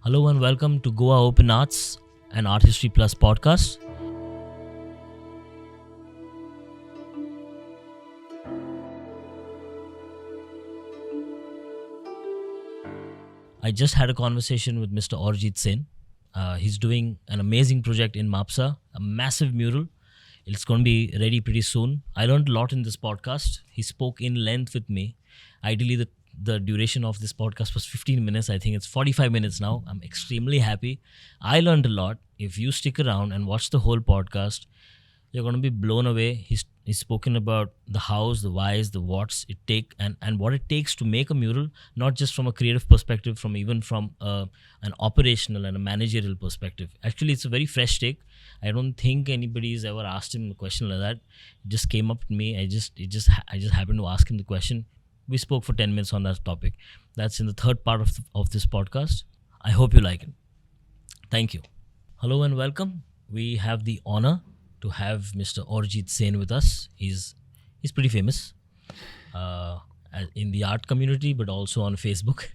Hello and welcome to Goa Open Arts and Artistry Plus podcast. I just had a conversation with Mr. Orijit Sen. He's doing an amazing project in Mapusa, a massive mural. It's going to be ready pretty soon. I learned a lot in this podcast. He spoke in length with me. Ideally, the duration of this podcast was 15 minutes. I think it's 45 minutes now. I'm extremely happy. I learned a lot. If you stick around and watch the whole podcast, you're going to be blown away. He's spoken about the hows, the whys, the whats it take and what it takes to make a mural, not just from a creative perspective, from an operational and a managerial perspective. Actually, it's a very fresh take. I don't think anybody's ever asked him a question like that. It just came up to me. I just happened to ask him the question. We spoke for 10 minutes on that topic. That's in the third part of this podcast. I hope you like it. Thank you. Hello and welcome. We have the honor to have Mr. Orijit Sen with us. He's pretty famous in the art community, but also on Facebook.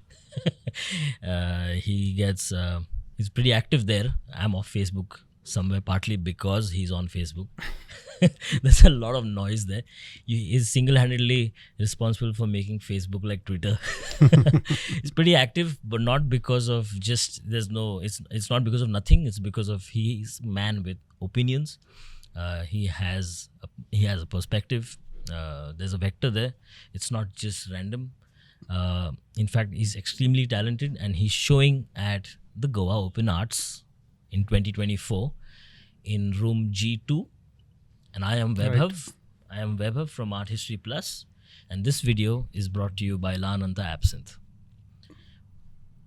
He's pretty active there. I'm off Facebook somewhere, partly because he's on Facebook. There's a lot of noise there. He's single-handedly responsible for making Facebook like Twitter. He's pretty active, but not because of it's not because of nothing. It's because of he's a man with opinions. He has a perspective. There's a vector there. It's not just random. In fact, he's extremely talented, and he's showing at the Goa Open Arts in 2024 in room G2. And I am Vaibhav. Right. I am Vaibhav from Artistry+, and this video is brought to you by Lananta Absinthe.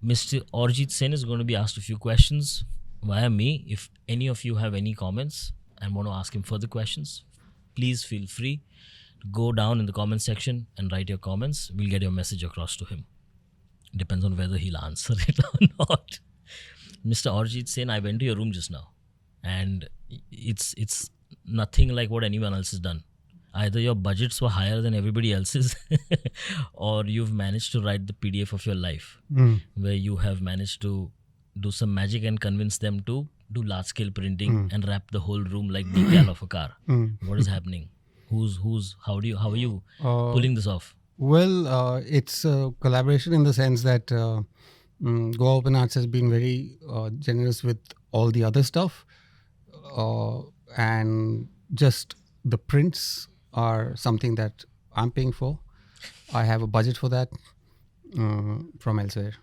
Mr. Orijit Sen is going to be asked a few questions via me. If any of you have any comments and want to ask him further questions, please feel free to go down in the comment section and write your comments. We'll get your message across to him. Depends on whether he'll answer it or not. Mr. Orijit Sen, I went to your room just now, and it's nothing like what anyone else has done. Either your budgets were higher than everybody else's or you've managed to write the PDF of your life, where you have managed to do some magic and convince them to do large-scale printing and wrap the whole room like decal of a car. What is happening? How are you pulling this off? Well, it's a collaboration in the sense that Goa Open Arts has been very generous with all the other stuff, and just the prints are something that I'm paying for. I have a budget for that from elsewhere,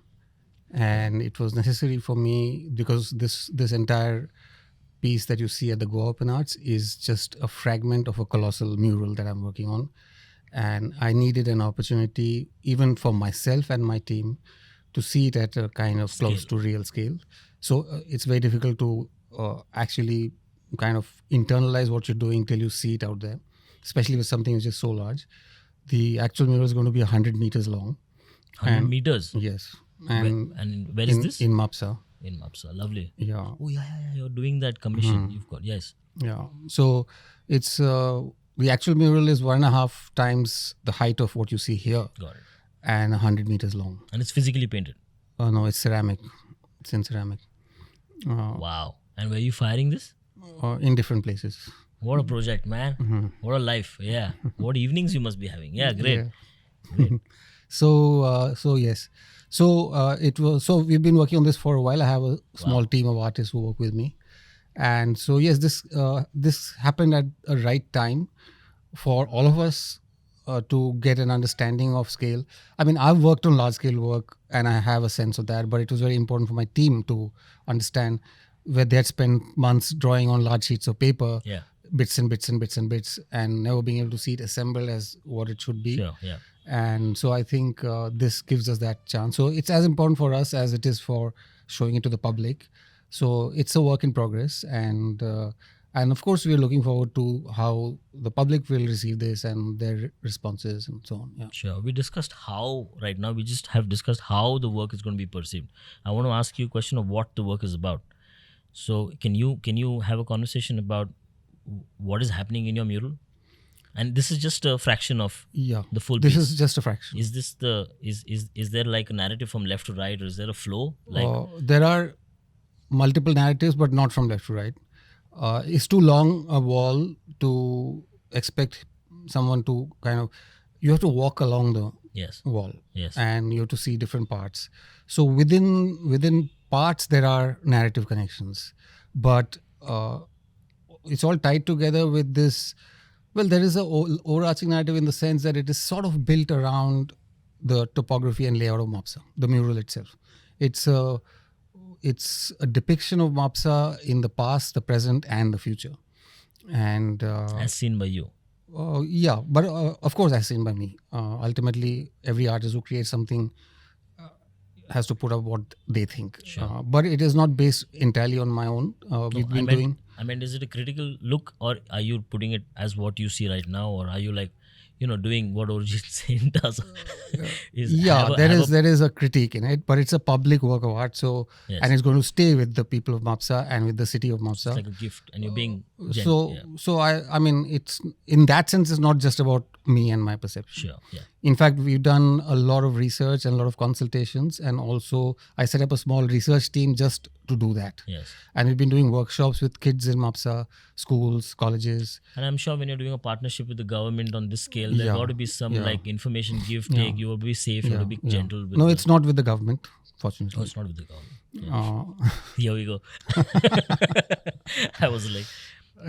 and it was necessary for me because this entire piece that you see at the Goa Open Arts is just a fragment of a colossal mural that I'm working on, and I needed an opportunity even for myself and my team to see it at a kind of close to real scale. So it's very difficult to actually kind of internalize what you're doing till you see it out there, especially with something which is so large. The actual mural is going to be 100 meters long. 100 meters? Yes. And where is this? In Mapusa. In Mapusa, lovely. Yeah. Oh, yeah. You're doing that commission. You've got, yes. Yeah. So it's the actual mural is 1.5 times the height of what you see here. Got it. And 100 meters long. And it's physically painted? No, it's ceramic. It's in ceramic. Wow. And where are you firing this? In different places. What a project, man. What a life. Yeah. What evenings you must be having. Yeah, great. Yeah. Great. So yes. So we've been working on this for a while. I have a small team of artists who work with me. And so yes, this happened at a right time for all of us to get an understanding of scale. I mean, I've worked on large scale work and I have a sense of that, but it was very important for my team to understand where they had spent months drawing on large sheets of paper, bits and bits and bits and bits, and never being able to see it assembled as what it should be. Sure, yeah. And so I think this gives us that chance. So it's as important for us as it is for showing it to the public. So it's a work in progress, and of course we are looking forward to how the public will receive this and their responses and so on. Yeah. Sure. We discussed how right now. We just have discussed how the work is going to be perceived. I want to ask you a question of what the work is about. So can you have a conversation about what is happening in your mural And this is just a fraction of Yeah. the full This piece. is just a fraction. Is this is there like a narrative from left to right, or is there a flow? Like There are multiple narratives, but not from left to right. It's too long a wall to expect someone to kind of. You have to walk along the yes, wall, yes, and you have to see different parts. So within parts there are narrative connections, but it's all tied together with this. Well, there is a overarching narrative in the sense that it is sort of built around the topography and layout of Mapusa, the mural itself. It's a depiction of Mapusa in the past, the present, and the future. And as seen by you. yeah, but of course, as seen by me. Ultimately, every artist who creates something has to put up what they think. Sure. But it is not based entirely on my own. We've been doing. I mean, is it a critical look, or are you putting it as what you see right now, or are you like, doing what Orijit Sen does? There is a critique in it, but it's a public work of art, so Yes. and it's going to stay with the people of Mapusa and with the city of Mapusa. It's like a gift, and you're being So I mean, it's in that sense, it's not just about me and my perception. sure, yeah, In fact, we've done a lot of research and a lot of consultations, and also I set up a small research team just to do that. yes. And we've been doing workshops with kids in Mapusa, schools, colleges. And I'm sure when you're doing a partnership with the government on this scale, there Yeah, got to be some yeah. like information give take. You will be safe. You will be gentle. With No, the- it's not with the government, fortunately. Oh, it's not with the government. Yeah. Here we go. I was like,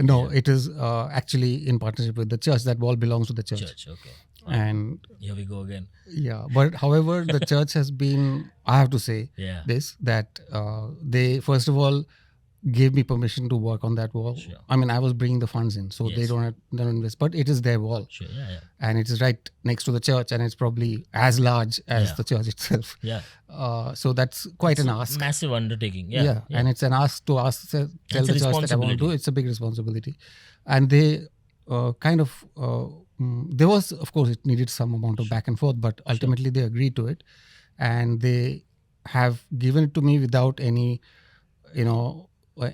No, it is actually in partnership with the church. That wall belongs to the church. church. Okay. And Here we go again. yeah, but however, the church has been, I have to say Yeah. this, that they, first of all, gave me permission to work on that wall. Sure. I mean, I was bringing the funds in, so they Yes. don't invest, but it is their wall. Sure. Yeah. Yeah. And it is right next to the church, and it's probably as large as Yeah. the church itself. Yeah. So that's quite an ask. Massive undertaking. Yeah. And it's an ask to ask, tell It's a the church that I want to responsibility. do. It's a big responsibility, and they there was, of course, it needed some amount of back and forth, but ultimately they agreed to it, and they have given it to me without any,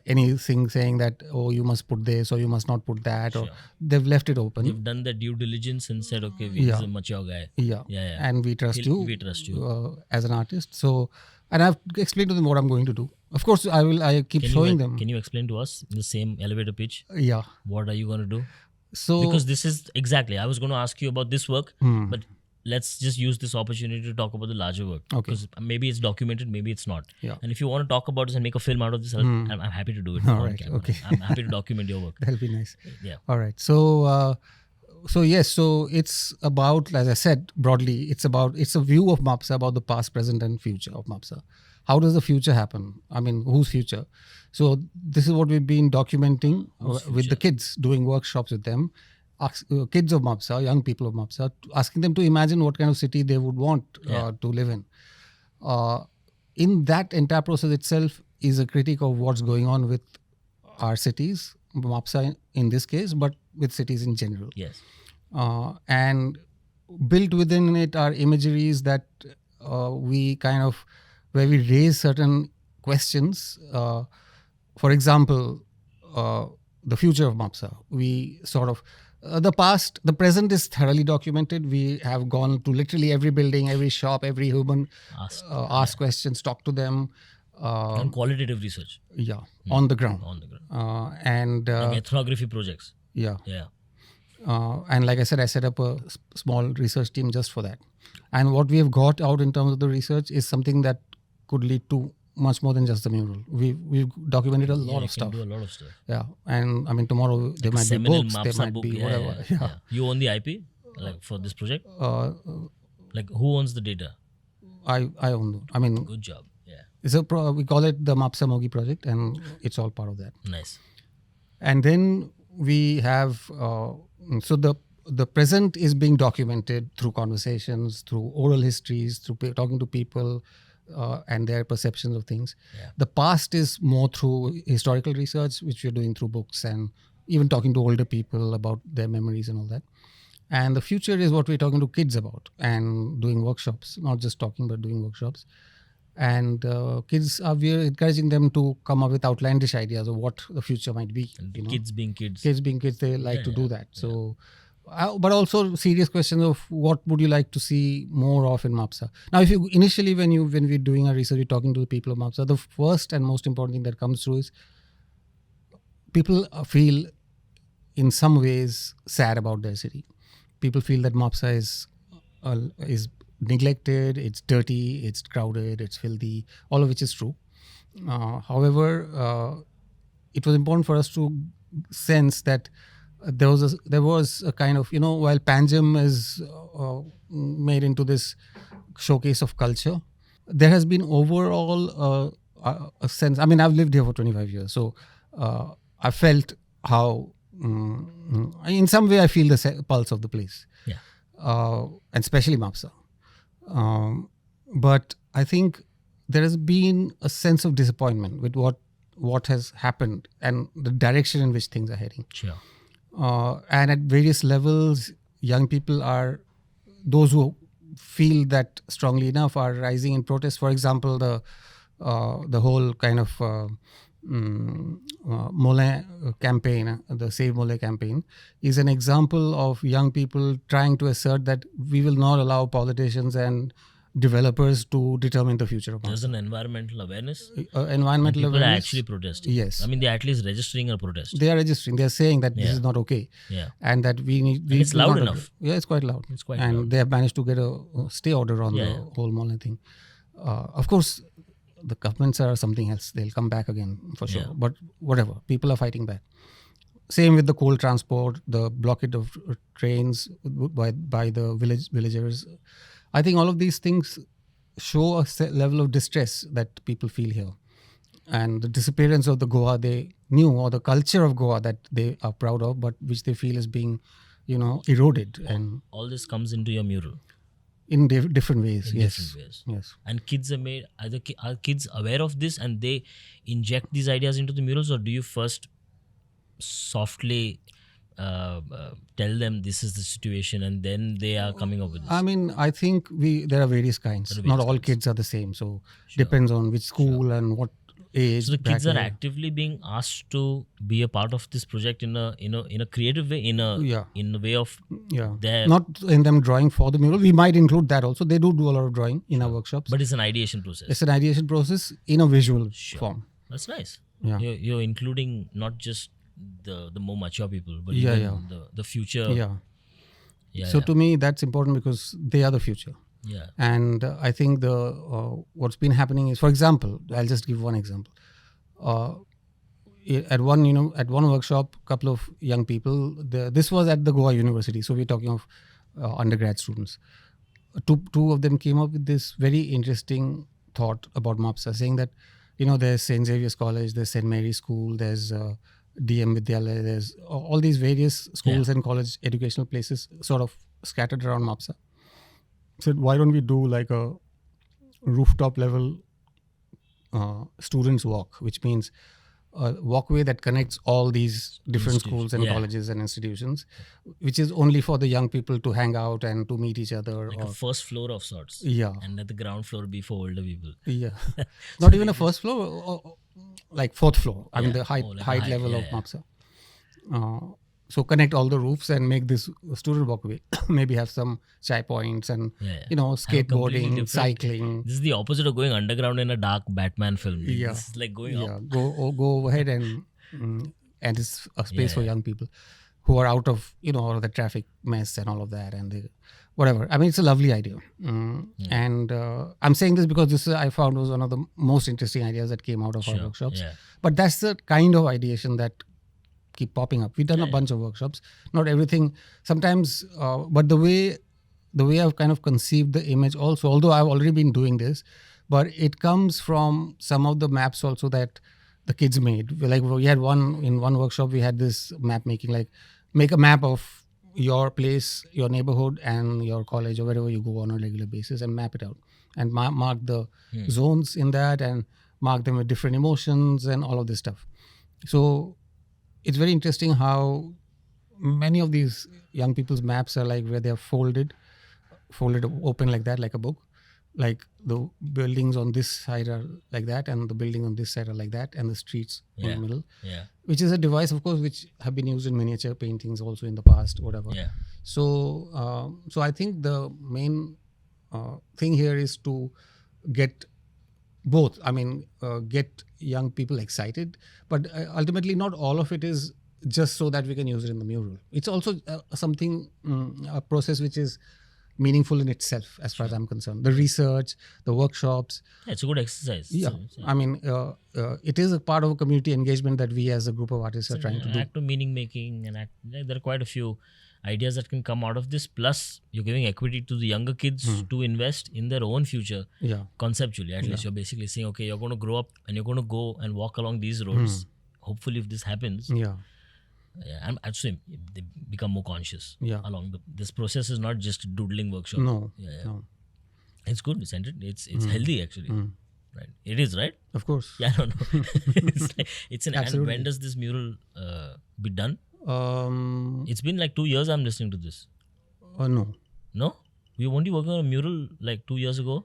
anything saying that, oh, you must put this or you must not put that, or Sure. they've left it open. You've done the due diligence and said, okay, he's Yeah. a mature guy. Yeah. Yeah. And we trust you. We trust you. As an artist. So, and I've explained to them what I'm going to do. Of course, I keep showing them. Can you explain to us in the same elevator pitch? Yeah. What are you going to do? So Because this is exactly, I was going to ask you about this work, Hmm. but let's just use this opportunity to talk about the larger work. Okay. Because maybe it's documented, maybe it's not. Yeah. And if you want to talk about this and make a film out of this, I'm happy to do it. All on right, camera. okay. I'm happy to document your work. that'll be nice. Yeah. All right. So yes. So it's about, as I said broadly, it's a view of Mapusa about the past, present, and future of Mapusa. How does the future happen? I mean, whose future? So this is what we've been documenting with the kids, doing workshops with them. Kids of Mapusa, young people of Mapusa, asking them to imagine what kind of city they would want to live in. In that entire process itself is a critique of what's going on with our cities, Mapusa in this case, but with cities in general. Yes. And built within it are imageries that we kind of, where we raise certain questions. For example, the future of Mapusa. We sort of, the present is thoroughly documented. We have gone to literally every building, every shop, every human, ask questions, talk to them. And qualitative research On the ground. on the ground. And Like ethnography projects. yeah. Yeah. And like I said, I set up a small research team just for that. And what we have got out in terms of the research is something that could lead to much more than just the mural. We've documented a lot you of stuff. can do a lot of stuff. Yeah, and I mean tomorrow there might be Seminal books, there Mapusa might book. be Yeah, whatever. yeah, yeah. You own the IP, like for this project. Like who owns the data? I own them. I mean, Good job. Yeah. it's we call it the Mapusa Mogi project, and it's all part of that. Nice. And then we have so the present is being documented through conversations, through oral histories, through talking to people and their perceptions of things. Yeah. The past is more through historical research, which we're doing through books and even talking to older people about their memories and all that. And the future is what we're talking to kids about and doing workshops, not just talking, but doing workshops. And kids, we're encouraging them to come up with outlandish ideas of what the future might be. And kids being kids. Kids being kids, they like to do that. So but also serious questions of what would you like to see more of in Mapusa. Now, if you initially when we're doing our research, we're talking to the people of Mapusa, the first and most important thing that comes through is people feel in some ways sad about their city. People feel that Mapusa is neglected, it's dirty, it's crowded, it's filthy, all of which is true. However, it was important for us to sense that there was a kind of, while Panjim is made into this showcase of culture, there has been overall a sense. I mean, I've lived here for 25 years, so I felt how, in some way, I feel the pulse of the place, and especially Mapusa. But I think there has been a sense of disappointment with what has happened and the direction in which things are heading. Sure. And at various levels, young people are those who feel that strongly enough are rising in protest. For example, the whole kind of Mole campaign, the Save Mole campaign, is an example of young people trying to assert that we will not allow politicians and developers to determine the future of Mapusa. There's an environmental awareness. Environmental People awareness. are actually protesting. Yes. I mean, they're at least registering a protest. They are registering. They are saying that this Yeah. is not okay. Yeah. And that we need. And it's do loud not enough. agree. Yeah, it's quite loud. It's quite and loud. they have managed to get a stay order on the whole Mole thing. Of course, the governments are something else. They'll come back again for sure. Yeah. But whatever, people are fighting back. Same with the coal transport, the blockade of trains by the villagers. I think all of these things show a level of distress that people feel here, and the disappearance of the Goa they knew, or the culture of Goa that they are proud of, but which they feel is being, eroded, and All this comes into your mural. in different ways. In Yes, different ways. yes. And kids are kids aware of this and they inject these ideas into the murals, or do you first softly tell them this is the situation and then they are coming up with this? I mean, I think there are various kinds. There are Not various all kinds. kids are the same. So depends on which school and what age. So the kids are bracket. actively being asked to be a part of this project in a creative way, in a way of Yeah. their, Not in them drawing for the mural. We might include that also. They do a lot of drawing in our workshops. but it's an ideation process. It's an ideation process in a visual form. That's nice. Yeah. You're including not just the more mature people, but Yeah, even the future. Yeah. Yeah, So to me, that's important because they are the future. yeah. And I think what's been happening is, for example, I'll just give one example. At one workshop, couple of young people. This was at the Goa University, so we're talking of undergrad students. Two of them came up with this very interesting thought about Mapusa, saying that there's St. Xavier's College, there's St. Mary's School, there's DM Vidyalaya, there's all these various schools and college educational places sort of scattered around Mapusa. Said, why don't we do like a rooftop level students walk, which means a walkway that connects all these different schools and colleges and institutions, which is only for the young people to hang out and to meet each other. Like a first floor of sorts. Yeah. And let the ground floor be for older people. Yeah. Not even a first floor, like fourth floor. I mean, the height level of Mapusa. So connect all the roofs and make this student walkway. Maybe have some chai points and skateboarding, cycling. This is the opposite of going underground in a dark Batman film. Yeah. This is like going up. Go ahead and it's a space for young people who are out of all of the traffic mess and all of that and whatever. I mean, it's a lovely idea. And I'm saying this because this I found was one of the most interesting ideas that came out of our workshops. Yeah. But that's the kind of ideation that keep popping up. We've done a bunch of workshops, not everything sometimes, but the way I've kind of conceived the image also, although I've already been doing this, but it comes from some of the maps also that the kids made. Like we had in one workshop, we had this map making, like make a map of your place, your neighborhood and your college or wherever you go on a regular basis and map it out and mark the zones in that and mark them with different emotions and all of this stuff. So it's very interesting how many of these young people's maps are like where they're folded open like that, like a book. Like the buildings on this side are like that and the buildings on this side are like that and the streets in the middle. Yeah. Which is a device, of course, which have been used in miniature paintings also in the past, whatever. Yeah. So I think the main thing here is to get both. I mean, get young people excited, but ultimately, not all of it is just so that we can use it in the mural. It's also something, a process which is meaningful in itself, as far as I'm concerned. The research, the workshops. Yeah, it's a good exercise. Yeah, So, I mean, it is a part of a community engagement that we as a group of artists are trying to do. act of meaning making and there are quite a few ideas that can come out of this. Plus, you're giving equity to the younger kids to invest in their own future. Yeah. Conceptually, at least, you're basically saying, okay, you're going to grow up and you're going to go and walk along these roads. Hopefully, if this happens, Yeah. I'm actually they become more conscious. Yeah. Along this process is not just a doodling workshop. No. Yeah. No. It's good. It's healthy actually. Right. It is, right? Of course. Yeah, I don't know. it's an. And when does this mural be done? It's been like 2 years I'm listening to this. No. No? We only working on a mural like 2 years ago?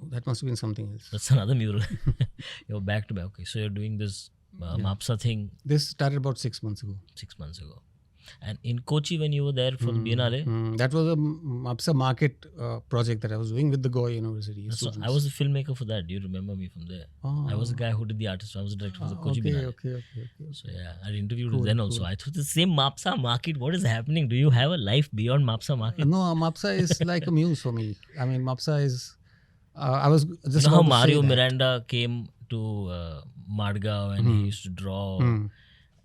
That must have been something else. That's another mural. You're back to back. Okay, so you're doing this Mapusa thing This started about 6 months ago. 6 months ago. And in Kochi, when you were there for the Biennale, That was a Mapusa market project that I was doing with the Goa University. so I was the filmmaker for that. Do you remember me from there? I was the guy who did the artist. I was the director for the Kochi Biennale. Okay. So yeah, I interviewed you then also. I thought the same Mapusa market. What is happening? Do you have a life beyond Mapusa market? No, Mapusa is like a muse for me. I mean, Mapusa is. I was just You know how about to say Mario that. Miranda came to Madgaon and he used to draw.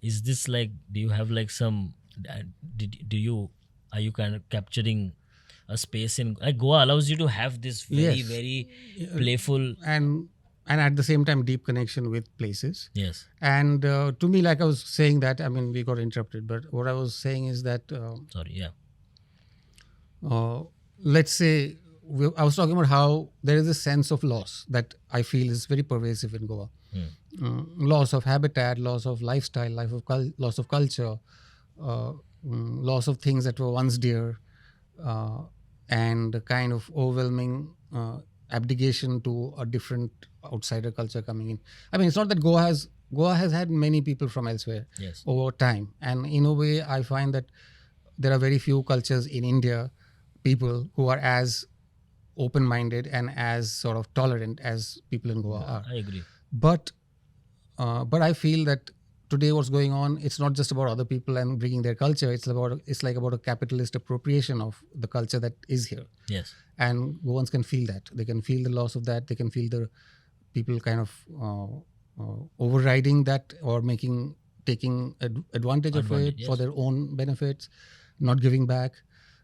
Is this like? Do you have like some? Are you kind of capturing a space in like Goa allows you to have this very Yes. very playful. and at the same time deep connection with places. Yes. And to me, like I was saying that, I mean, we got interrupted, but what I was saying is that Sorry. Yeah. let's say I was talking about how there is a sense of loss that I feel is very pervasive in Goa. Loss of habitat, loss of lifestyle, loss of culture, loss of things that were once dear, and a kind of overwhelming abdication to a different outsider culture coming in. I mean, it's not that Goa has had many people from elsewhere Yes. over time, and in a way, I find that there are very few cultures in India, people who are as open-minded and as sort of tolerant as people in Goa are. I agree. But I feel that today what's going on, it's not just about other people and bringing their culture. It's like about a capitalist appropriation of the culture that is here. Yes. And Goans can feel that. They can feel the loss of that. They can feel the people kind of overriding that or taking advantage of it for their own benefits, not giving back.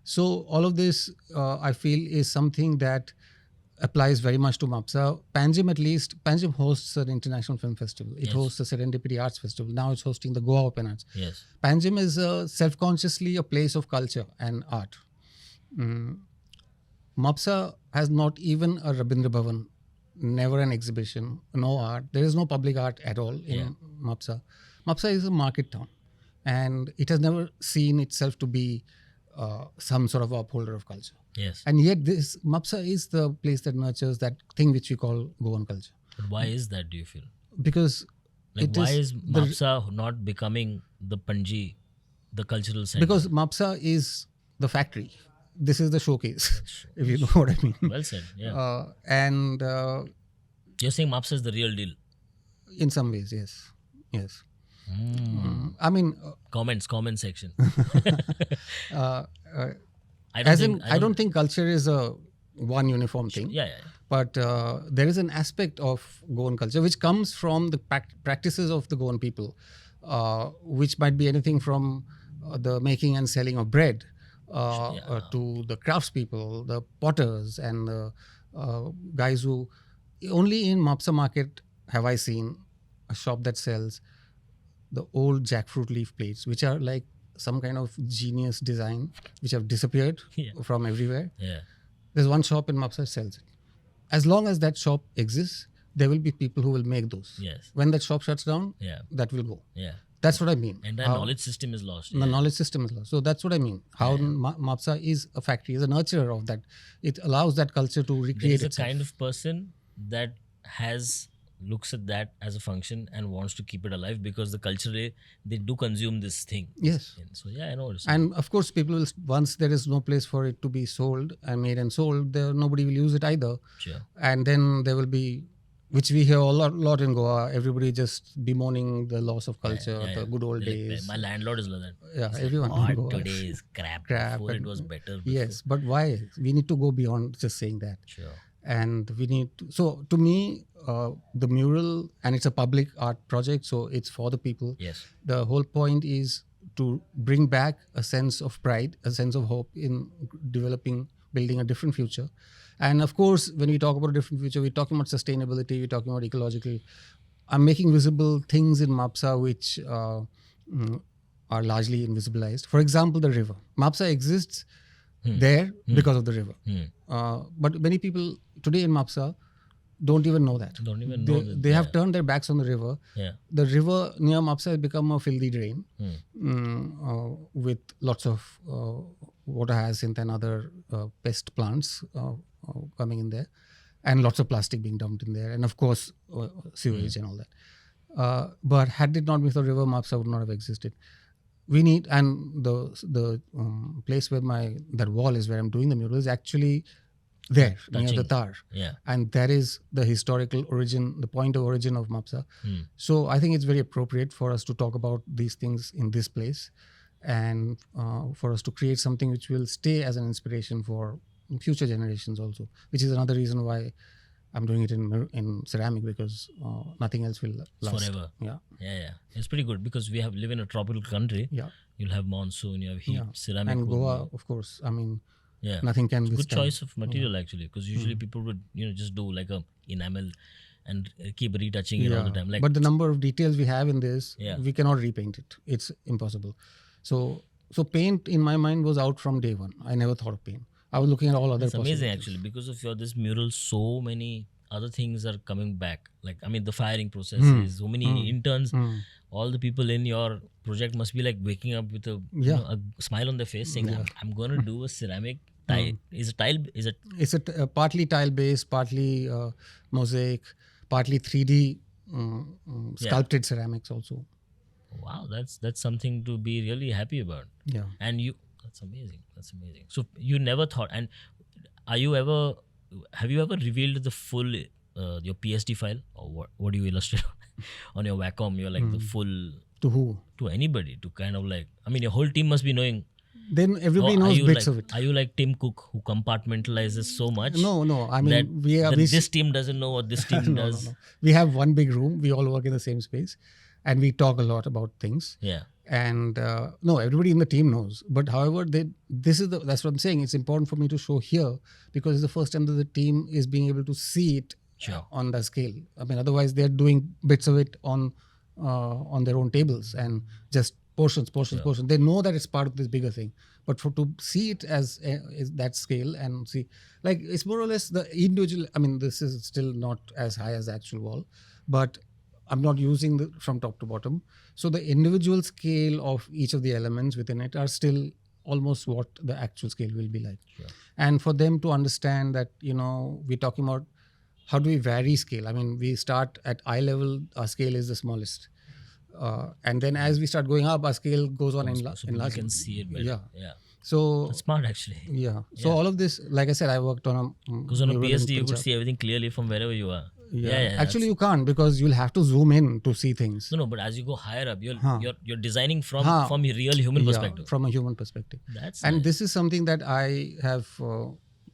So all of this, I feel, is something that applies very much to Mapusa. Panjim, at least, Panjim hosts an international film festival. It hosts a Serendipity Arts Festival. Now it's hosting the Goa Open Arts. Yes. Panjim is self-consciously a place of culture and art. Mapusa has not even a Rabindra Bhavan, never an exhibition, no art. There is no public art at all in Mapusa. Mapusa is a market town, and it has never seen itself to be some sort of upholder of culture. Yes. And yet this Mapusa is the place that nurtures that thing which we call Goan culture. But why is that, do you feel? Because Like, why is Mapusa not becoming the Panji, the cultural center? Because Mapusa is the factory. This is the showcase, if you know what I mean. Well said, yeah. And You're saying Mapusa is the real deal? in some ways, yes. Yes. I mean, Comment section. I don't think culture is a one uniform thing. Yeah. But there is an aspect of Goan culture which comes from the practices of the Goan people, which might be anything from the making and selling of bread to the craftspeople, the potters, and the guys who... Only in Mapusa market have I seen a shop that sells the old jackfruit leaf plates, which are like some kind of genius design, which have disappeared from everywhere. Yeah. There's one shop in Mapusa that sells it. As long as that shop exists, there will be people who will make those. Yes. When that shop shuts down, that will go. Yeah. That's what I mean. And the knowledge system is lost. The knowledge system is lost. So that's what I mean. How Mapusa is a factory, is a nurturer of that. It allows that culture to recreate There is a itself. kind of person that has looks at that as a function and wants to keep it alive because the culturally they do consume this thing. Yes. So yeah, I know. And of course, people will, once there is no place for it to be sold and made and sold, there nobody will use it either. Sure. And then there will be, which we hear a lot in Goa, everybody just bemoaning the loss of culture, the good old days. My landlord is like that. Yeah, He's everyone like, in "Oh, Goa. today is crap. Before it was better. Before. Yes, but why? We need to go beyond just saying that. Sure. And we need to, so to me, the mural, and it's a public art project, so it's for the people. Yes. The whole point is to bring back a sense of pride, a sense of hope in building a different future. And of course, when we talk about a different future, we're talking about sustainability, we're talking about ecological. I'm making visible things in Mapusa which are largely invisibilized. For example, the river. Mapusa exists there because of the river. But many people today in Mapusa don't even know that. They have turned their backs on the river. Yeah. The river near Mapusa has become a filthy drain with lots of water hyacinth and other pest plants coming in there, and lots of plastic being dumped in there, and of course sewage and all that. But had it not been for the river, Mapusa would not have existed. We need, and the place where that wall is where I'm doing the mural is actually there near the Tar. Yeah. And that is the historical origin, the point of origin of Mapusa. So I think it's very appropriate for us to talk about these things in this place, and for us to create something which will stay as an inspiration for future generations also, which is another reason why I'm doing it in ceramic, because nothing else will last Forever. Yeah. It's pretty good because we live in a tropical country. Yeah. You'll have monsoon, you have heat, ceramic. And Goa, of course, I mean, nothing can It's a good withstand. choice of material actually, because usually people would just do like a enamel and keep retouching it all the time. Like, but the number of details we have in this, Yeah. we cannot repaint it. It's impossible. So paint in my mind was out from day one. I never thought of paint. I was looking at all other it's amazing possibilities. actually, because of this mural, so many other things are coming back. Like, I mean, the firing processes, so many interns, all the people in your project must be like waking up with a, a smile on their face saying, I'm going to do a ceramic tile. Is it It's partly tile based, partly mosaic, partly 3D sculpted ceramics also. Wow, that's something to be really happy about. Yeah. And that's amazing. So you never thought, and have you ever revealed the full your PSD file, or what do you illustrate on your Wacom? You're like the full, To who? to anybody, to kind of like, I mean, your whole team must be knowing. Then everybody Are knows you bits like, of it. Are you like Tim Cook, who compartmentalizes so much? No. I mean, that this team doesn't know what this team does. No. We have one big room. We all work in the same space, and we talk a lot about things. Yeah. And no, everybody in the team knows. But however, that's what I'm saying. It's important for me to show here because it's the first time that the team is being able to see it on the scale. I mean, otherwise they're doing bits of it on their own tables and just portions. They know that it's part of this bigger thing. But to see it as that scale and see, like, it's more or less the individual. I mean, this is still not as high as the actual wall, but I'm not using from top to bottom. So the individual scale of each of the elements within it are still almost what the actual scale will be like. Sure. And for them to understand that, we're talking about how do we vary scale. I mean, we start at eye level, our scale is the smallest. And then as we start going up, our scale goes on So people can see it better. Yeah. So that's smart actually. Yeah. So all of this, like I said, I worked on because on a PSD you could see everything clearly from wherever you are. Yeah. Actually, you can't, because you'll have to zoom in to see things. No, but as you go higher up, you're designing from a real human perspective. From a human perspective. That's and nice. This is something that I have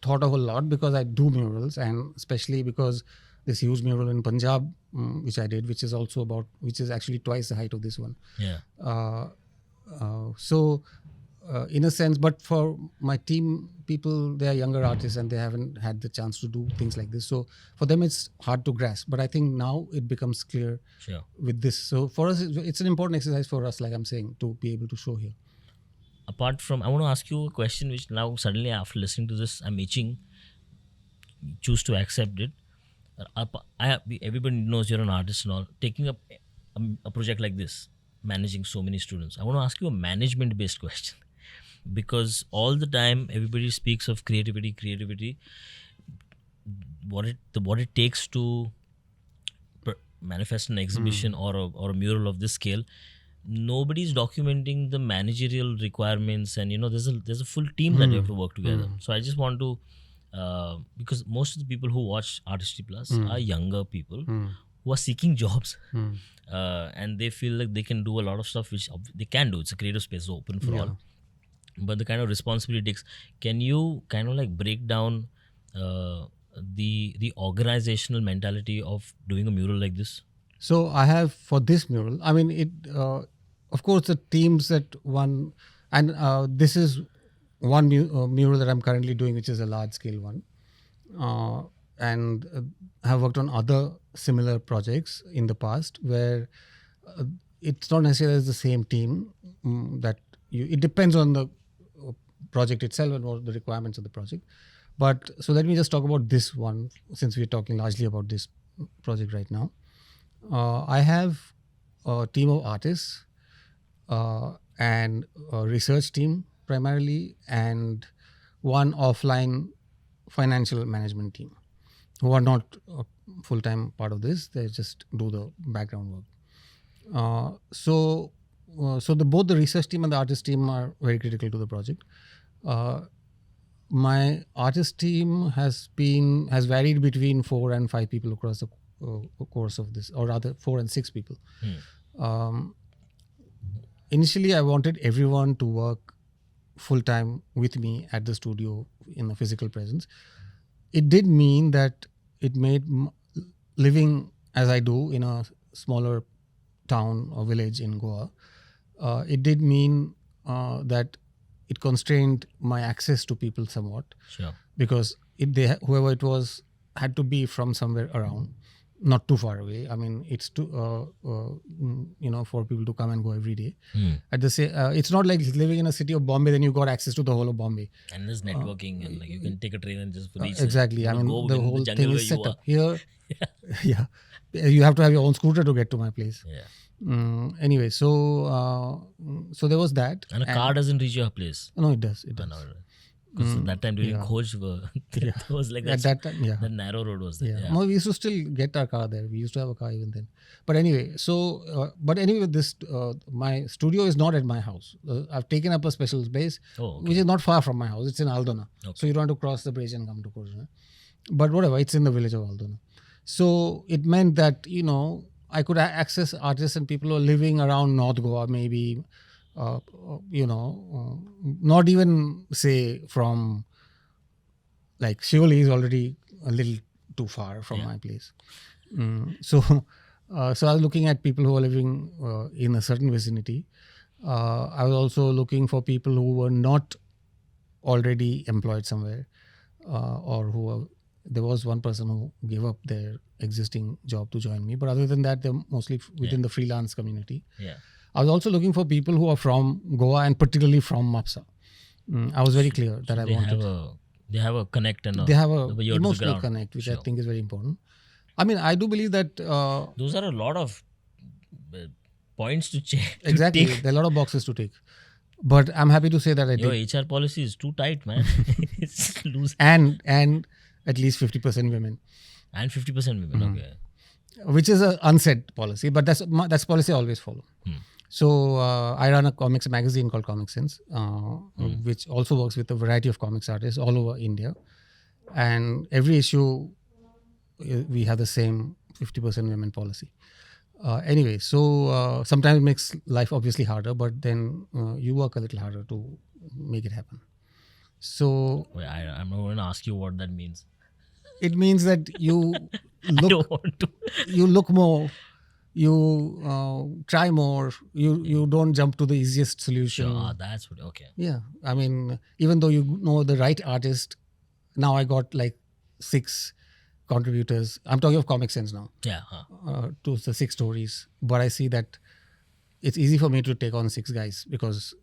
thought of a lot, because I do murals, and especially because this huge mural in Punjab, which I did, which is actually twice the height of this one. Yeah. So in a sense, but for my team people, they are younger artists and they haven't had the chance to do things like this. So for them, it's hard to grasp. But I think now it becomes clear with this. So for us, it's an important exercise for us, like I'm saying, to be able to show here. Apart from, I want to ask you a question which now suddenly after listening to this, I'm itching. Choose to accept it. Everybody knows you're an artist and all. Taking up a project like this, managing so many students, I want to ask you a management-based question. Because all the time everybody speaks of creativity, what it takes to manifest an exhibition or a mural of this scale, nobody's documenting the managerial requirements, and there's a full team that you have to work together. So I just want to because most of the people who watch Artistry Plus are younger people who are seeking jobs, and they feel like they can do a lot of stuff which they can do. It's a creative space, open for all, but the kind of responsibility it takes. Can you kind of like break down the organizational mentality of doing a mural like this? So I have, for this mural, I mean, of course, the teams that one, and this is one mural that I'm currently doing, which is a large scale one. And I have worked on other similar projects in the past where it's not necessarily the same team it depends on the project itself and what the requirements of the project. But so let me just talk about this one, since we're talking largely about this project right now. I have a team of artists and a research team primarily, and one offline financial management team who are not a full-time part of this. They just do the background work. So both the research team and the artist team are very critical to the project. My artist team has varied between 4 and 5 people across the course of this, or rather 4 and 6 people. Initially, I wanted everyone to work full-time with me at the studio in a physical presence. It did mean that it made living as I do in a smaller town or village in Goa, it did mean that it constrained my access to people somewhat. Sure. Because whoever it was had to be from somewhere around, not too far away. I mean, it's for people to come and go every day. At the same, it's not like living in a city of Bombay, then you got access to the whole of Bombay. And there's networking, and like you can take a train and just reach. Exactly. I mean, the whole thing is set up here. Yeah, you have to have your own scooter to get to my place. Yeah. Anyway, so there was that. And a car doesn't reach your place. No, it does. It does. Because that time during Khoj, there was like that. At that time, that narrow road was there. Yeah. No, we used to still get our car there. We used to have a car even then. But anyway, with this, my studio is not at my house. I've taken up a special place, which is not far from my house. It's in Aldona. Okay. So you don't have to cross the bridge and come to Korsuna. But whatever, it's in the village of Aldona. So it meant that, I could access artists and people who are living around North Goa, maybe, not even say from, like, Shivoli is already a little too far from my place. So I was looking at people who are living in a certain vicinity. I was also looking for people who were not already employed somewhere, or there was one person who gave up their existing job to join me. But other than that, they're mostly within the freelance community. Yeah. I was also looking for people who are from Goa and particularly from Mapusa. I was very clear that I wanted. They have a connect and they have a emotional connect, which I think is very important. I mean, I do believe that those are a lot of points to check. Exactly, there are a lot of boxes to take. But I'm happy to say that Your HR policy is too tight, man. It's loose. And at least 50% women. And 50% women. Okay. Which is an unsaid policy, but that's policy I always follow. So I run a comics magazine called Comic Sense, which also works with a variety of comics artists all over India. And every issue, we have the same 50% women policy. Anyway, so sometimes it makes life obviously harder, but then you work a little harder to make it happen. So wait, I'm not going to ask you what that means. It means that you look, I don't want to. You look more, you try more, you don't jump to the easiest solution. Sure, that's what, okay. Yeah, I mean, even though you know the right artist, now I got like 6 contributors. I'm talking of Comic Sense now. Yeah. To the 6 stories. But I see that it's easy for me to take on 6 guys because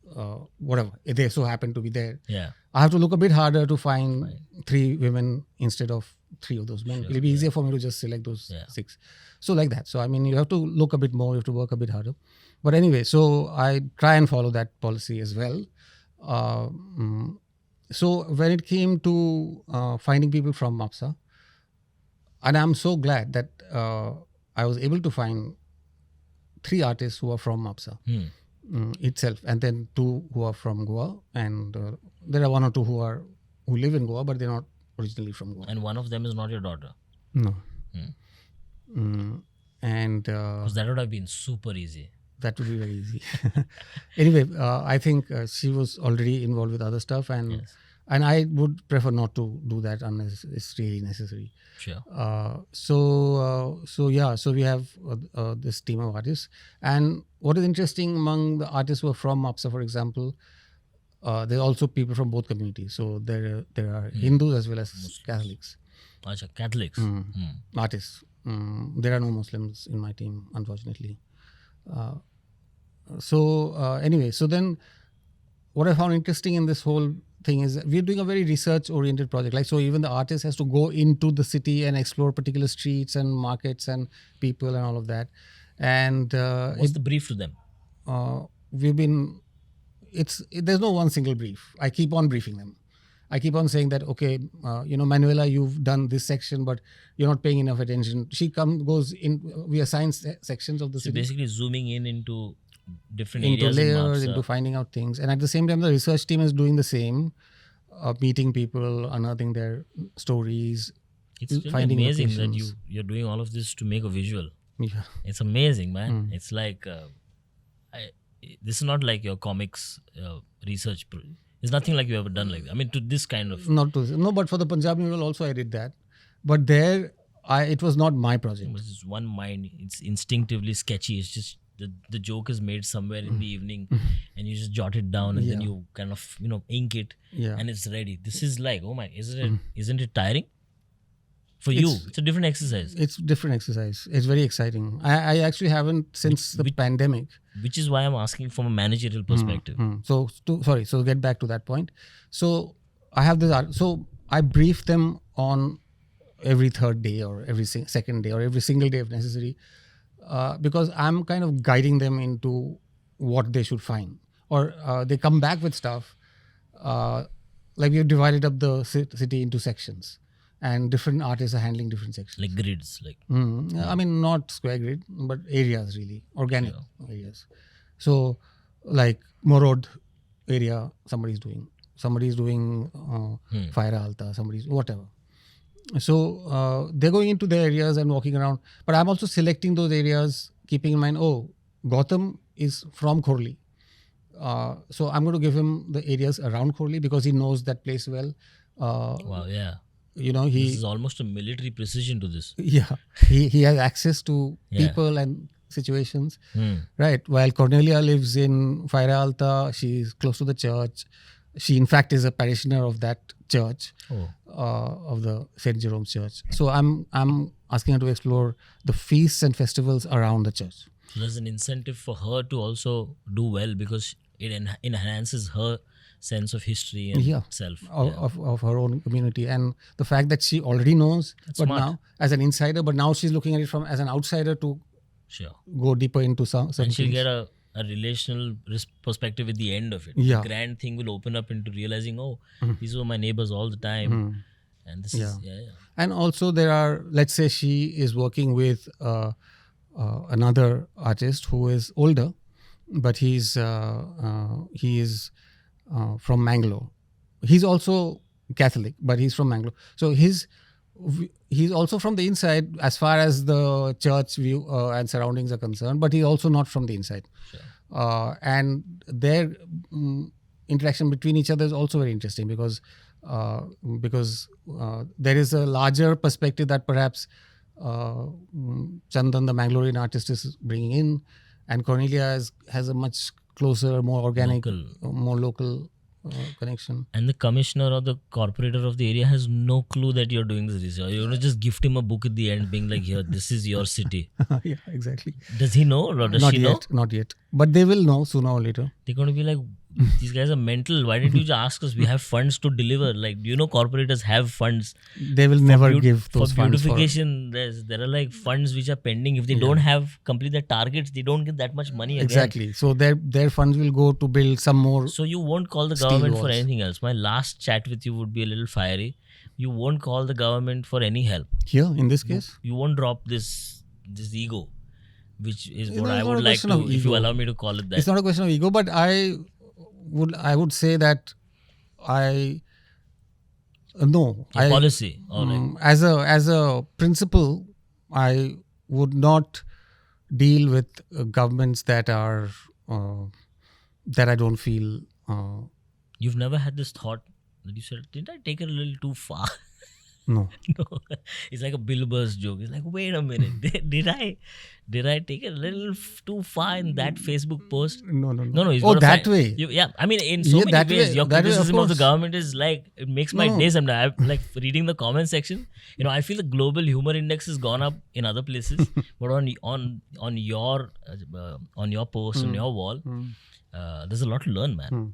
whatever, they so happen to be there. Yeah. I have to look a bit harder to find 3 women instead of 3 of those men. It'll be easier for me to just select those 6. So like that. So I mean, you have to look a bit more, you have to work a bit harder. But anyway, so I try and follow that policy as well. So when it came to finding people from Mapusa, and I'm so glad that I was able to find 3 artists who are from Mapusa itself, and then 2 who are from Goa, and there are 1 or 2 who live in Goa, but they're not originally from Goa. And one of them is not your daughter. No. Hmm. And Because that would have been super easy. that would be very easy. Anyway, I think she was already involved with other stuff, and Yes. and I would prefer not to do that unless it's really necessary. Sure. So we have this team of artists, and what is interesting among the artists who are from Mapusa, for example, there are also people from both communities. So there are Hindus as well as Catholics. Acha, Catholics. Artists. There are no Muslims in my team, unfortunately. Anyway, so then what I found interesting in this whole thing is we're doing a very research oriented project. Like, so even the artist has to go into the city and explore particular streets and markets and people and all of that. And What's the brief to them? there's no one single brief. I keep on briefing them. I keep on saying that, okay, Manuela, you've done this section, but you're not paying enough attention. She goes in, we assign sections of the So city. basically zooming into different Into areas layers, in into Mapusa. finding out things. And at the same time, the research team is doing the same, meeting people, unearthing their stories. It's really finding amazing that locations. you're doing all of this to make a visual. Yeah. It's amazing, man. It's like this is not like your comics research. It's nothing like you ever done like that. I mean, to this kind of. But for the Punjab mural also I did that. But there, it was not my project. It's just one mind. It's instinctively sketchy. It's just the joke is made somewhere in the evening, and you just jot it down, and then you kind of ink it, Yeah. and it's ready. This is like, oh my, isn't it tiring? For you, it's a different exercise. It's different exercise. It's very exciting. I actually haven't since the pandemic. Which is why I'm asking from a managerial perspective. So get back to that point. So I have this art. So I brief them on every third day or every second day or every single day if necessary, because I'm kind of guiding them into what they should find. Or they come back with stuff. Like we've divided up the city into sections, and different artists are handling different sections. Like grids, like I mean, not square grid, but areas really, organic areas. So, like Morod area, somebody's doing Fire Alta, somebody's whatever. So they're going into their areas and walking around. But I'm also selecting those areas, keeping in mind, Gautam is from Khorli. So I'm going to give him the areas around Khorli because he knows that place well. wow, yeah. This is almost a military precision to this. Yeah, he has access to people and situations, right? While Cornelia lives in Fire Alta, she's close to the church. She, in fact, is a parishioner of that church, of the St. Jerome's Church. So I'm asking her to explore the feasts and festivals around the church. So there's an incentive for her to also do well because it enhances her sense of history and self. Of her own community, and the fact that she already knows, but smart. now as an insider, but now she's looking at it as an outsider to go deeper into some. And she'll get a relational perspective at the end of it. Yeah. The grand thing will open up into realizing, these were my neighbors all the time, and this is And also there are, let's say she is working with another artist who is older, but he is from Mangalore. He's also Catholic, but he's from Mangalore. So he's also from the inside as far as the church view and surroundings are concerned, but he's also not from the inside. Sure. And their interaction between each other is also very interesting because there is a larger perspective that perhaps Chandan, the Mangalorean artist, is bringing in, and Cornelia has a much closer, more organic, more local connection. And the commissioner or the corporator of the area has no clue that you're doing this research. You're going to just gift him a book at the end being like, here, this is your city. Yeah, exactly. Does he know or does she know? Not yet. But they will know sooner or later. They're going to be like, these guys are mental. Why didn't you just ask us? We have funds to deliver. Like, corporators have funds. They will never give those funds for beautification. There are like funds which are pending. If they don't have complete their targets, they don't get that much money again. Exactly. So their funds will go to build some more. So you won't call the government for anything else. My last chat with you would be a little fiery. You won't call the government for any help. Here, in this case? You won't drop this this ego, which is You what know, I it's not would a like question to, of if you ego. allow me to call it that. It's not a question of ego, but I would say that I no. Your policy or like, As a principle, I would not deal with governments that are that I don't feel. you've never had this thought that you said, didn't I take it a little too far? No. No, it's like a Bill Burr's joke. It's like, wait a minute, did I take it a little too far in that Facebook post? No. No, he's Oh, got that way. Yeah, I mean, in so Yeah, many that ways, way- your that way, of criticism of the course. government is like, it makes my No. day sometimes. I'm like reading the comment section. You know, I feel the global humor index has gone up in other places, but on your post on your wall, there's a lot to learn, man.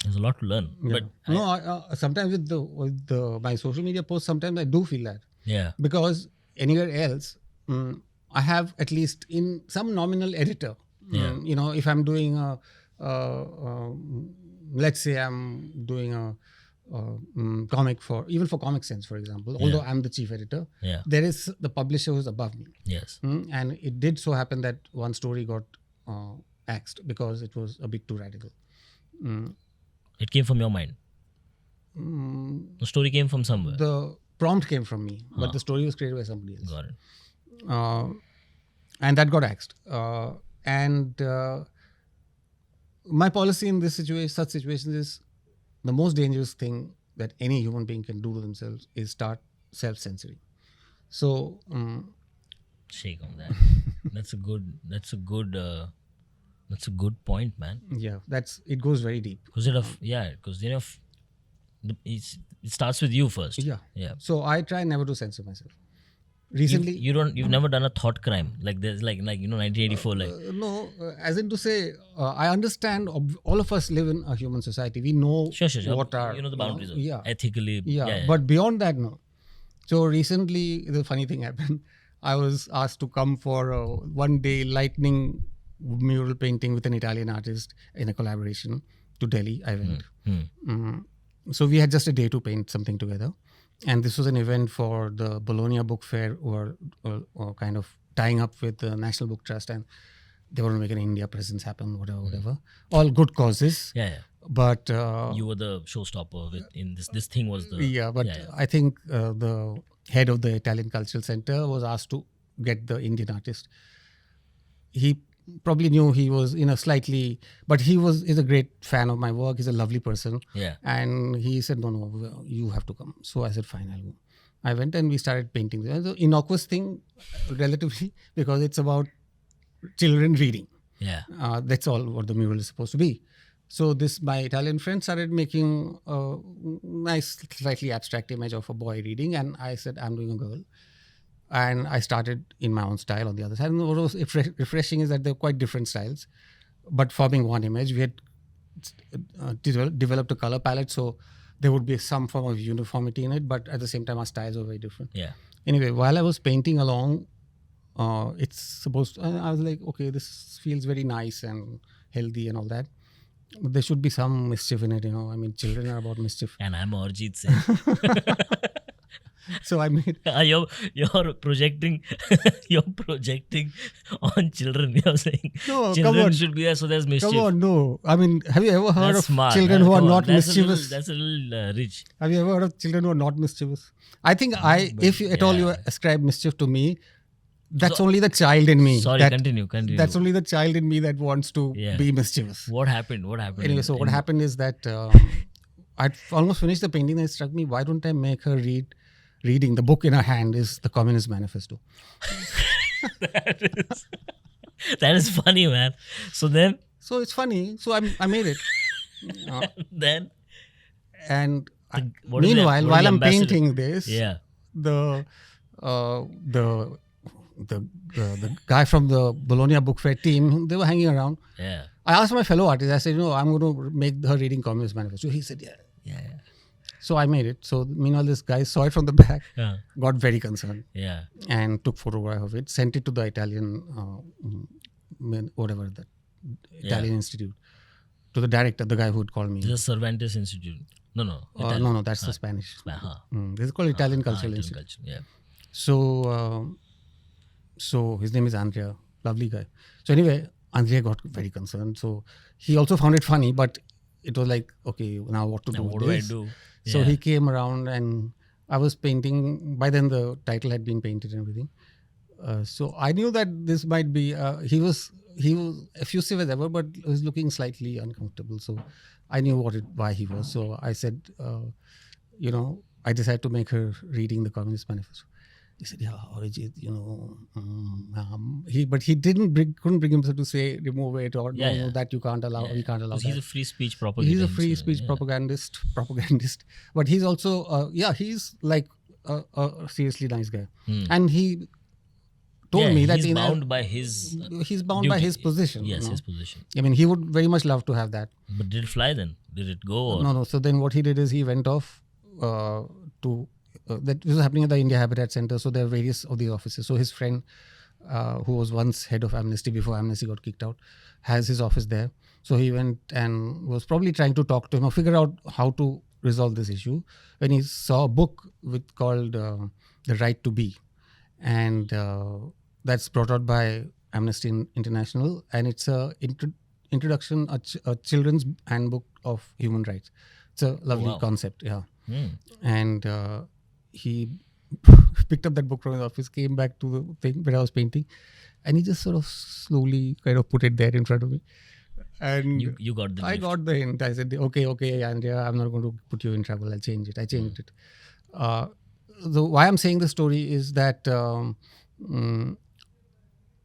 There's a lot to learn. But No, sometimes with my social media posts, sometimes I do feel that. yeah, Because anywhere else, I have at least in some nominal editor. You know, if I'm doing let's say I'm doing a comic for Comic Sense, for example, although I'm the chief editor, yeah, there is the publisher who's above me. yes, And it did so happen that one story got axed because it was a bit too radical. it came from your mind. The story came from somewhere. The prompt came from me, but the story was created by somebody else. Got it. And that got axed. My policy in such situations is the most dangerous thing that any human being can do to themselves is start self-censoring. So Shake on that. That's a good point, man. yeah, it goes very deep. Because it starts with you first. Yeah. Yeah. So I try never to censor myself. Recently, You've never done a thought crime like there's like 1984 like no, as in to say, I understand all of us live in a human society. We know sure what are the boundaries of yeah. ethically Yeah, but beyond that, no. So recently, the funny thing happened. I was asked to come for a one-day lightning mural painting with an Italian artist in a collaboration to Delhi. I went. So we had just a day to paint something together. And this was an event for the Bologna Book Fair, or kind of tying up with the National Book Trust, and they want to make an India presence happen, whatever. All good causes. yeah. But You were the showstopper in this thing was the yeah, but I think the head of the Italian Cultural Center was asked to get the Indian artist. He probably knew he was in a slightly, but is a great fan of my work. He's a lovely person. Yeah. And he said, no, you have to come. So I said, fine, I'll go. I went and we started painting. It's an innocuous thing, relatively, because it's about children reading. Yeah. That's all what the mural is supposed to be. So my Italian friend started making a nice, slightly abstract image of a boy reading, and I said, I'm doing a girl. And I started in my own style on the other side. And what was refreshing is that they're quite different styles, but forming one image. We had developed a color palette, so there would be some form of uniformity in it, but at the same time, our styles were very different. Yeah. Anyway, while I was painting along, it's supposed to, I was like, okay, this feels very nice and healthy and all that. But there should be some mischief in it, I mean, children are about mischief. And I'm Orijit Sen. So I made... You're projecting on children. You're saying No, children come on. should be there, so there's mischief. Come on, no. I mean, have you ever heard That's of smart. children who are Come on. not That's mischievous? That's a little rich. Have you ever heard of children who are not mischievous? I think if at all you ascribe mischief to me, that's only the child in me. Sorry, continue. That's only the child in me that wants to be mischievous. What happened? Anyway, so what happened is that I'd almost finished the painting and it struck me, why don't I make her reading the book in her hand is the Communist Manifesto. That is funny, man. So it's funny. So I made it. then And what is meanwhile, the while I'm ambassador? painting this, the guy from the Bologna Book Fair team, they were hanging around. Yeah. I asked my fellow artist, I said, I'm going to make her reading Communist Manifesto. He said, yeah. So I made it. So meanwhile, this guy saw it from the back, got very concerned, and took photograph of it, sent it to the Italian, Italian institute, to the director, the guy who would call me. The Cervantes Institute. No. No, that's the Spanish. This is called Italian Cultural Institute. Yeah. So So his name is Andrea, lovely guy. So anyway, Andrea got very concerned. So he also found it funny, but it was like, okay, now what to Now do? what with do I this? do? So Yeah. he came around and I was painting. By then the title had been painted and everything. So I knew that this might be. He was effusive as ever, but was looking slightly uncomfortable. So I knew why he was. So I said, I decided to make her reading the Communist Manifesto. He said, "Yeah, Orijit, but he couldn't bring himself to say remove it or no, that you can't allow. We can't allow that. He's a free speech propaganda. He's a free himself, speech propagandist, but he's also he's like a seriously nice guy, and he told me that he's bound by his he's bound by duty. his position. Yes, his position. I mean, he would very much love to have that. But did it fly then? Did it go? Or? No. So then what he did is he went off to that was happening at the India Habitat Center. So there are various of the offices. So his friend, who was once head of Amnesty before Amnesty got kicked out, has his office there. So he went and was probably trying to talk to him or figure out how to resolve this issue when he saw a book called The Right to Be. And that's brought out by Amnesty International. And it's a introduction, a children's handbook of human rights. It's a lovely concept, yeah. And he picked up that book from his office, came back to the thing where I was painting, and he just sort of slowly kind of put it there in front of me. And you got the I drift. got the hint. I said, okay, Andrea, I'm not going to put you in trouble. I'll change it. I changed it. So why I'm saying the story is that when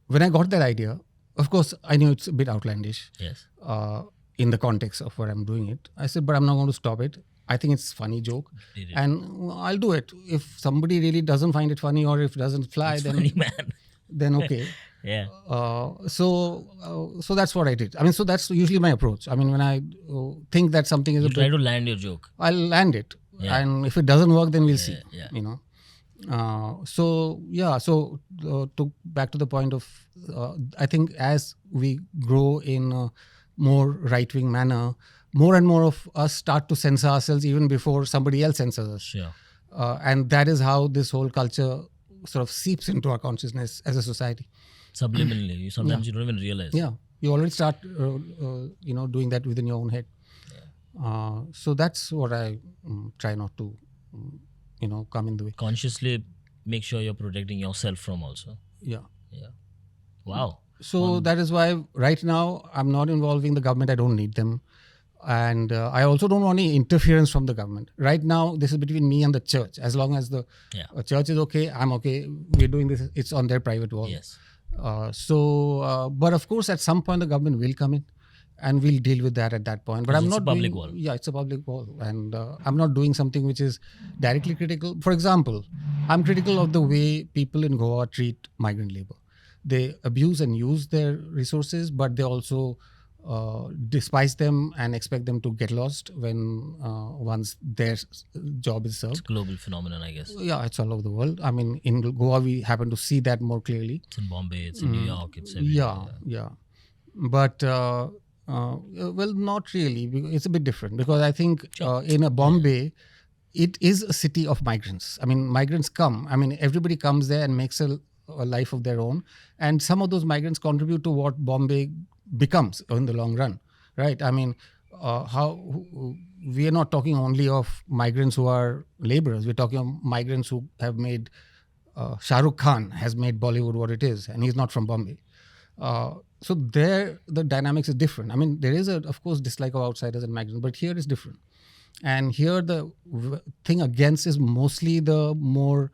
I got that idea, of course, I knew it's a bit outlandish. Yes. In the context of what I'm doing it. I said, but I'm not going to stop it. I think it's a funny joke. And I'll do it. If somebody really doesn't find it funny or if it doesn't fly, It's then funny, man. then okay. Yeah. So that's what I did. I mean, so that's usually my approach. I mean, when I think that something is You try to land your joke. I'll land it. Yeah. And if it doesn't work, then we'll see. Yeah. So to back to the point of, I think as we grow in a more right-wing manner, more and more of us start to censor ourselves even before somebody else censors us. Sure. And that is how this whole culture sort of seeps into our consciousness as a society. Subliminally. Sometimes you don't even realize. Yeah, you already start, doing that within your own head. So that's what I try not to, come in the way. Consciously make sure you're protecting yourself from also. Yeah. Wow. So that is why right now I'm not involving the government. I don't need them. And I also don't want any interference from the government. Right now, this is between me and the church. As long as the church is okay, I'm okay. We're doing this. It's on their private wall. Yes. But of course, at some point, the government will come in and we'll deal with that at that point. But I'm not a public doing, wall. Yeah, it's a public wall. And I'm not doing something which is directly critical. For example, I'm critical of the way people in Goa treat migrant labor. They abuse and use their resources, but they also despise them and expect them to get lost when once their job is served. It's a global phenomenon, I guess. Yeah, it's all over the world. I mean, in Goa, we happen to see that more clearly. It's in Bombay, it's in New York, it's everywhere. Yeah. But, well, not really. It's a bit different because I think in Bombay, it is a city of migrants. I mean, migrants come. I mean, everybody comes there and makes a life of their own. And some of those migrants contribute to what Bombay becomes in the long run, right? I mean, we are not talking only of migrants who are laborers. We're talking of migrants who have made, Shah Rukh Khan has made Bollywood what it is, and he's not from Bombay. So there, the dynamics is different. I mean, there is, of course, dislike of outsiders and migrants, but here it's different. And here the thing against is mostly the more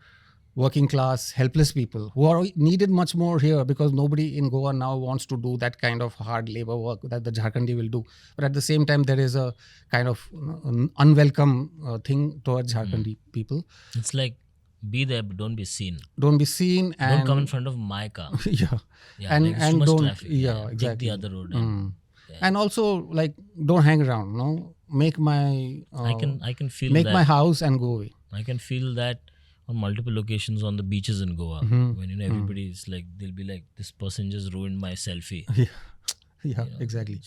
working class, helpless people who are needed much more here because nobody in Goa now wants to do that kind of hard labor work that the Jharkhandi will do. But at the same time, there is a kind of unwelcome thing towards Jharkhandi people. It's like, be there, but don't be seen. Don't be seen. And don't come in front of my car. Yeah. And too much don't, traffic. Yeah, exactly. Take the other road. And also, like, don't hang around, no? Make my... I can feel make that. my house and go away. I can feel that on multiple locations on the beaches in Goa. When, everybody is like, they'll be like, this person just ruined my selfie. Yeah, exactly.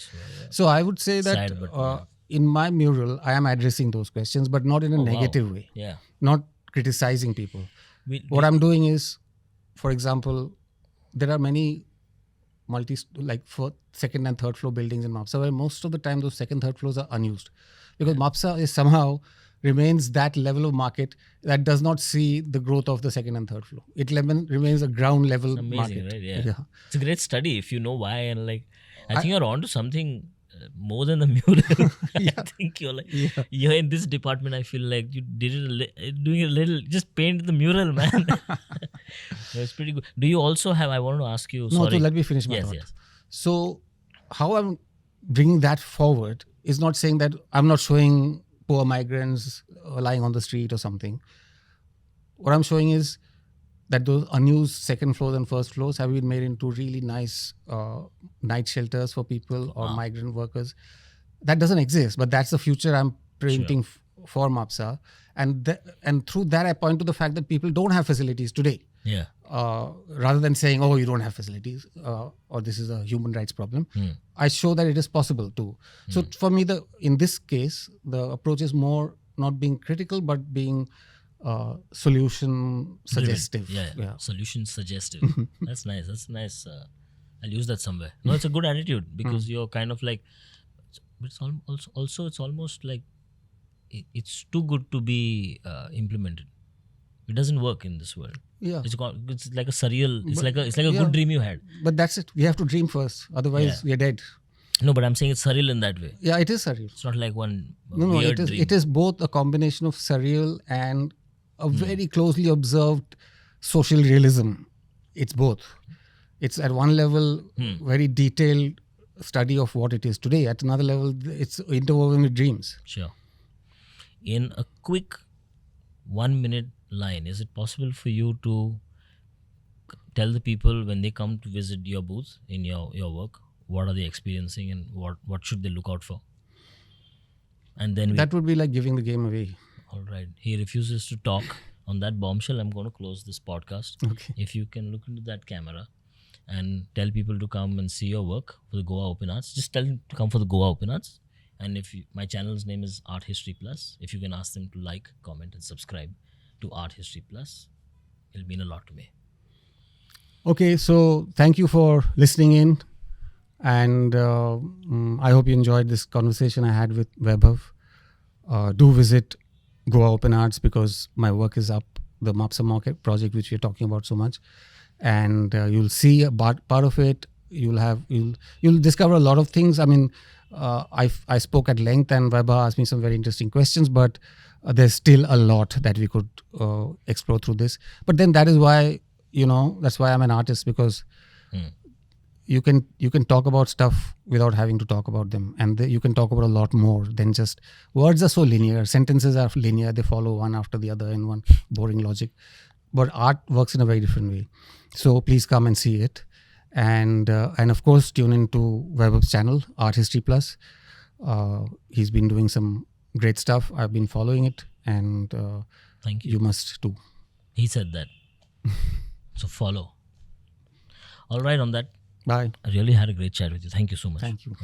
So I would say that Sad, but in my mural, I am addressing those questions, but not in a negative way. Yeah. Not criticizing people. What I'm doing is, for example, there are many second and third floor buildings in Mapusa, where most of the time those second, third floors are unused, because Mapusa is somehow remains that level of market that does not see the growth of the second and third floor. It remains a ground level Amazing, market. right? Yeah. It's a great study if you know why, and like I think you're onto something more than the mural. I think you're in this department. I feel like you did it doing a little, just paint the mural, man. It's pretty good. Do you also have? I want to ask you. No, sorry. so let me finish my thought. Yes. So how I'm bringing that forward is not saying that I'm not showing poor migrants lying on the street or something. What I'm showing is that those unused second floors and first floors have been made into really nice night shelters for people or migrant workers. That doesn't exist, but that's the future I'm painting for Mapusa. And through that, I point to the fact that people don't have facilities today. Yeah. Rather than saying, oh, you don't have facilities or this is a human rights problem, I show that it is possible too. So for me, in this case, the approach is more not being critical, but being solution suggestive. Yeah. Solution suggestive. That's nice. I'll use that somewhere. No, it's a good attitude, because you're kind of like, it's also it's almost like it's too good to be implemented. It doesn't work in this world. Yeah, it's like a surreal. It's like a good dream you had. But that's it. We have to dream first. Otherwise, we are dead. No, but I'm saying it's surreal in that way. Yeah, it is surreal. It's not like one No, weird dream. It is both a combination of surreal and a very closely observed social realism. It's both. It's at one level very detailed study of what it is today. At another level, it's interwoven with dreams. Sure. In a quick 1 minute line, is it possible for you to tell the people when they come to visit your booth in your work, what are they experiencing and what should they look out for? And then that would be like giving the game away. All right. He refuses to talk. On that bombshell, I'm going to close this podcast. Okay. If you can look into that camera and tell people to come and see your work for the Goa Open Arts, just tell them to come for the Goa Open Arts. And my channel's name is Art History Plus. If you can ask them to like, comment, and subscribe to Art History Plus, it'll mean a lot to me. Okay, so thank you for listening in, and I hope you enjoyed this conversation I had with Vaibhav. Do visit Goa Open Arts because my work is up, the Mapusa Market project which we're talking about so much, and you'll see a part of it. You'll discover a lot of things. I mean, I spoke at length and Vaibhav asked me some very interesting questions, but there's still a lot that we could explore through this. But then that is why, that's why I'm an artist, because you can talk about stuff without having to talk about them, and you can talk about a lot more than just words. Are so linear, sentences are linear, they follow one after the other in one boring logic, but art works in a very different way. So please come and see it, and of course tune into Vaibhav's channel, Art History Plus. He's been doing some great stuff. I've been following it, and thank you. You must too. He said that. So follow. All right, on that. Bye. I really had a great chat with you. Thank you so much. Thank you.